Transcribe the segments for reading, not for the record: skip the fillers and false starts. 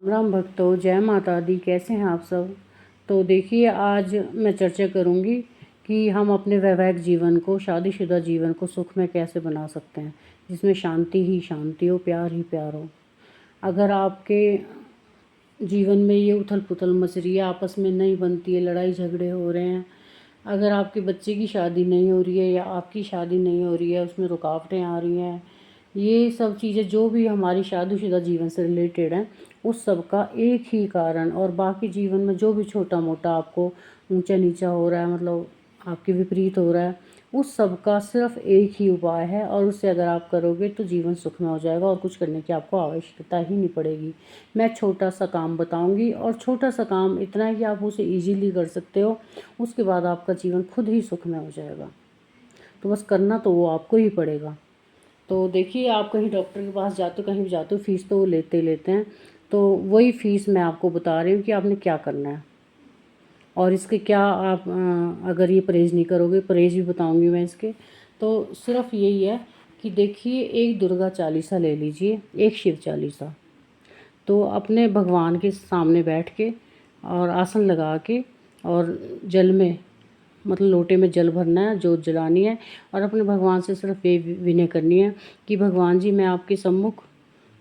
राम भक्तों, जय माता दी। कैसे हैं आप सब। तो देखिए, आज मैं चर्चा करूंगी कि हम अपने वैवाहिक जीवन को, शादीशुदा जीवन को सुख में कैसे बना सकते हैं, जिसमें शांति ही शांति हो, प्यार ही प्यार हो। अगर आपके जीवन में ये उथल पुथल मच रही है, आपस में नहीं बनती है, लड़ाई झगड़े हो रहे हैं, अगर आपके बच्चे की शादी नहीं हो रही है या आपकी शादी नहीं हो रही है, उसमें रुकावटें आ रही हैं, ये सब चीज़ें जो भी हमारी शादीशुदा जीवन से रिलेटेड हैं, उस सब का एक ही कारण, और बाकी जीवन में जो भी छोटा मोटा आपको ऊंचा नीचा हो रहा है, मतलब आपके विपरीत हो रहा है, उस सब का सिर्फ एक ही उपाय है, और उससे अगर आप करोगे तो जीवन सुख में हो जाएगा और कुछ करने की आपको आवश्यकता ही नहीं पड़ेगी। मैं छोटा सा काम बताऊंगी, और छोटा सा काम इतना है कि आप उसे इजीली कर सकते हो, उसके बाद आपका जीवन खुद ही सुख में हो जाएगा। तो बस करना तो वो आपको ही पड़ेगा। तो देखिए, आप कहीं डॉक्टर के पास जाते हो, कहीं भी जाते हो, फ़ीस तो वो लेते हैं। तो वही फ़ीस मैं आपको बता रही हूँ कि आपने क्या करना है, और इसके क्या आप अगर ये परहेज़ नहीं करोगे, परहेज़ भी बताऊँगी मैं इसके। तो सिर्फ यही है कि देखिए, एक दुर्गा चालीसा ले लीजिए, एक शिव चालीसा। तो अपने भगवान के सामने बैठ के और आसन लगा के, और जल में, मतलब लोटे में जल भरना है, जोत जलानी है, और अपने भगवान से सिर्फ ये विनय करनी है कि भगवान जी, मैं आपके सम्मुख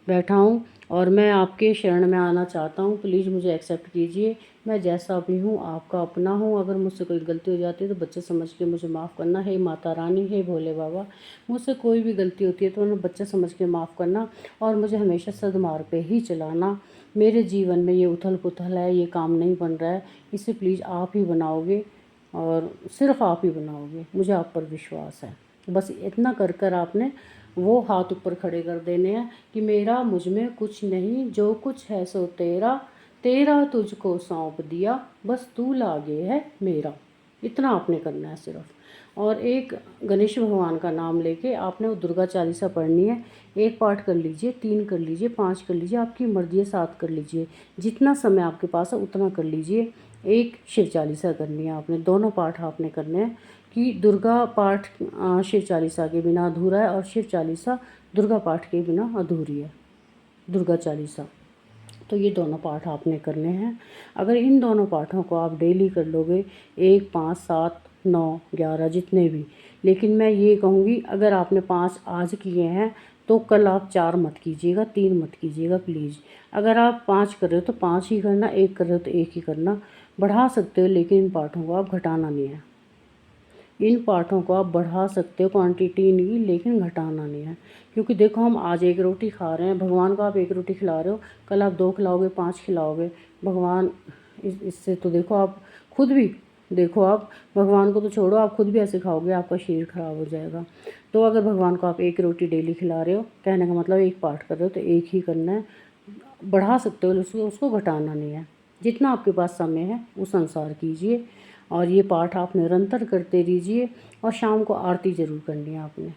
बैठा हूँ और मैं आपके शरण में आना चाहता हूँ, प्लीज़ मुझे एक्सेप्ट कीजिए। मैं जैसा भी हूँ आपका अपना हूँ। अगर मुझसे कोई गलती हो जाती है तो बच्चे समझ के मुझे माफ़ करना। हे माता रानी, हे भोले बाबा, मुझसे कोई भी गलती होती है तो उन्हें बच्चा समझ के माफ़ करना, और मुझे हमेशा सदमार्ग पे ही चलाना। मेरे जीवन में ये उथल पुथल है, ये काम नहीं बन रहा है, इसे प्लीज़ आप ही बनाओगे, और सिर्फ आप ही बनाओगे, मुझे आप पर विश्वास है। बस इतना कर कर आपने वो हाथ ऊपर खड़े कर देने हैं कि मेरा मुझ में कुछ नहीं, जो कुछ है सो तेरा, तेरा तुझको सौंप दिया, बस तू लागे है मेरा। इतना आपने करना है सिर्फ। और एक गणेश भगवान का नाम लेके आपने वो दुर्गा चालीसा पढ़नी है। एक पाठ कर लीजिए, 3 कर लीजिए, 5 कर लीजिए, आपकी मर्जी है 7 कर लीजिए, जितना समय आपके पास है उतना कर लीजिए। एक शिव चालीसा करनी है आपने, दोनों पाठ आपने करने हैं कि दुर्गा पाठ शिव चालीसा के बिना अधूरा है, और शिव चालीसा दुर्गा पाठ के बिना अधूरी है, दुर्गा चालीसा। तो ये दोनों पाठ आपने करने हैं। अगर इन दोनों पाठों को आप डेली कर लोगे, 1, 5, 7, 9, 11 जितने भी, लेकिन मैं ये कहूँगी, अगर आपने 5 आज किए हैं तो कल आप 4 मत कीजिएगा, 3 मत कीजिएगा प्लीज़। अगर आप 5 कर रहे हो तो 5 ही करना, 1 कर रहे हो तो 1 ही करना। बढ़ा सकते हो, लेकिन इन पाठों को आप घटाना नहीं है। इन पाठों को आप बढ़ा सकते हो, क्वांटिटी इनकी, लेकिन घटाना नहीं है। क्योंकि देखो, हम आज 1 रोटी खा रहे हैं, भगवान को आप 1 रोटी खिला रहे हो, कल आप 2 खिलाओगे, 5 खिलाओगे। भगवान इससे तो देखो, आप खुद भी देखो, आप भगवान को तो छोड़ो, आप खुद भी ऐसे खाओगे, आपका शरीर खराब हो जाएगा। तो अगर भगवान को आप 1 रोटी डेली खिला रहे हो, कहने का मतलब 1 पाठ कर रहे हो तो 1 ही करना है। बढ़ा सकते हो, उसको घटाना नहीं है। जितना आपके पास समय है उस अनुसार कीजिए, और ये पाठ आप निरंतर करते रहिए। और शाम को आरती ज़रूर करनी है आपने,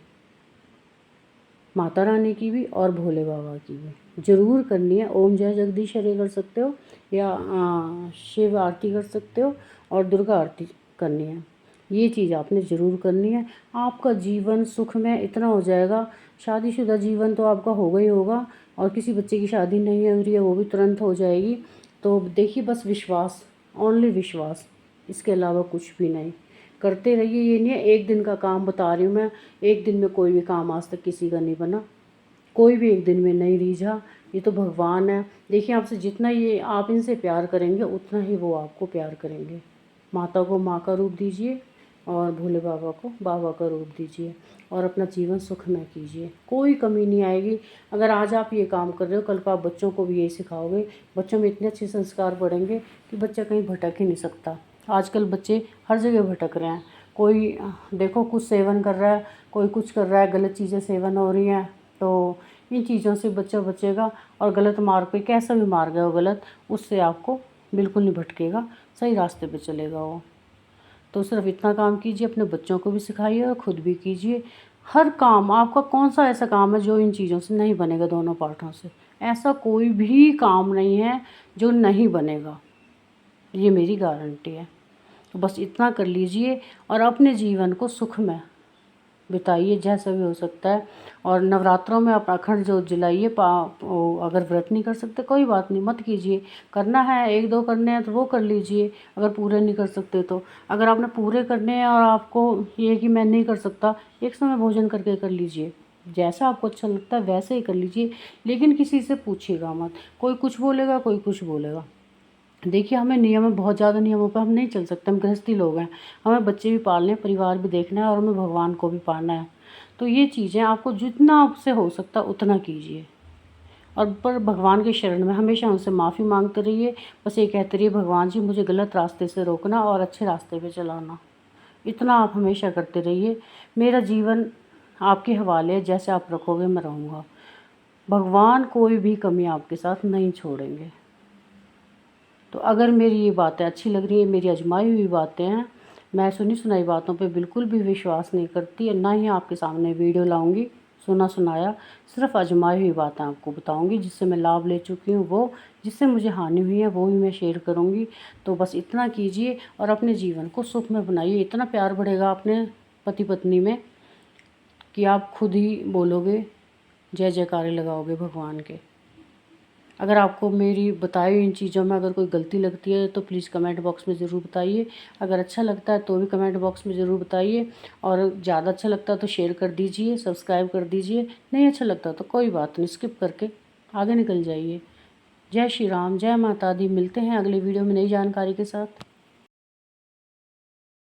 माता रानी की भी और भोले बाबा की भी ज़रूर करनी है। ओम जय जगदीश हरे कर सकते हो, या शिव आरती कर सकते हो, और दुर्गा आरती करनी है। ये चीज़ आपने ज़रूर करनी है। आपका जीवन सुख में इतना हो जाएगा। शादीशुदा जीवन तो आपका होगा ही होगा, और किसी बच्चे की शादी नहीं हो रही है वो भी तुरंत हो जाएगी। तो देखिए, बस विश्वास, ओनली विश्वास, इसके अलावा कुछ भी नहीं। करते रहिए। ये नहीं है, एक दिन का काम बता रही हूँ मैं, एक दिन में कोई भी काम आज तक किसी का नहीं बना, कोई भी एक दिन में नहीं रीझा। ये तो भगवान है। देखिए, आपसे जितना ये आप इनसे प्यार करेंगे उतना ही वो आपको प्यार करेंगे। माता को माँ का रूप दीजिए, और भोले बाबा को बाबा का रूप दीजिए, और अपना जीवन सुखमय कीजिए। कोई कमी नहीं आएगी। अगर आज आप ये काम कर रहे हो, कल को आप बच्चों को भी यही सिखाओगे, बच्चों में इतने अच्छे संस्कार पड़ेंगे कि बच्चा कहीं भटक ही नहीं सकता। आजकल बच्चे हर जगह भटक रहे हैं। कोई देखो कुछ सेवन कर रहा है, कोई कुछ कर रहा है, गलत चीज़ें सेवन हो रही हैं। तो इन चीज़ों से बच्चा बचेगा, और गलत मार्ग पे, कैसा भी मार्ग है वो गलत, उससे आपको बिल्कुल नहीं भटकेगा, सही रास्ते पे चलेगा वो। तो सिर्फ इतना काम कीजिए, अपने बच्चों को भी सिखाइए और ख़ुद भी कीजिए। हर काम आपका, कौन सा ऐसा काम है जो इन चीज़ों से नहीं बनेगा, दोनों पार्टों से? ऐसा कोई भी काम नहीं है जो नहीं बनेगा, ये मेरी गारंटी है। तो बस इतना कर लीजिए, और अपने जीवन को सुखमय बिताइए, जैसा भी हो सकता है। और नवरात्रों में आप अखंड जोत जलाइए। अगर व्रत नहीं कर सकते कोई बात नहीं, मत कीजिए। करना है 1-2 करने हैं तो वो कर लीजिए, अगर पूरे नहीं कर सकते तो। अगर आपने पूरे करने हैं और आपको ये है कि मैं नहीं कर सकता, एक समय भोजन करके कर लीजिए। जैसा आपको अच्छा लगता है वैसे ही कर लीजिए, लेकिन किसी से पूछिएगा मत। कोई कुछ बोलेगा, कोई कुछ बोलेगा। देखिए, हमें नियम है, बहुत ज़्यादा नियमों पे हम नहीं चल सकते, हम गृहस्थी लोग हैं। हमें बच्चे भी पालने हैं, परिवार भी देखना है और हमें भगवान को भी पाना है। तो ये चीज़ें आपको जितना आपसे हो सकता है उतना कीजिए। और पर भगवान के शरण में हमेशा उनसे माफ़ी मांगते रहिए। बस ये कहते रहिए, भगवान जी मुझे गलत रास्ते से रोकना और अच्छे रास्ते पे चलाना। इतना आप हमेशा करते रहिए। मेरा जीवन आपके हवाले है, जैसे आप रखोगे मैं रहूँगा। भगवान कोई भी कमी आपके साथ नहीं छोड़ेंगे। तो अगर मेरी ये बातें अच्छी लग रही हैं, मेरी आजमाई हुई बातें हैं, मैं सुनी सुनाई बातों पे बिल्कुल भी विश्वास नहीं करती और ना ही आपके सामने वीडियो लाऊंगी सुना सुनाया। सिर्फ आजमाई हुई बातें आपको बताऊंगी, जिससे मैं लाभ ले चुकी हूँ, वो जिससे मुझे हानि हुई है वो भी मैं शेयर करूँगी। तो बस इतना कीजिए और अपने जीवन को सुख में बनाइए। इतना प्यार बढ़ेगा अपने पति पत्नी में कि आप खुद ही बोलोगे, जय जयकारे लगाओगे भगवान के। अगर आपको मेरी बताई हुई इन चीज़ों में अगर कोई गलती लगती है तो प्लीज़ कमेंट बॉक्स में ज़रूर बताइए। अगर अच्छा लगता है तो भी कमेंट बॉक्स में ज़रूर बताइए। और ज़्यादा अच्छा लगता है तो शेयर कर दीजिए, सब्सक्राइब कर दीजिए। नहीं अच्छा लगता तो कोई बात नहीं, स्किप करके आगे निकल जाइए। जय श्री राम, जय माता दी। मिलते हैं अगली वीडियो में नई जानकारी के साथ।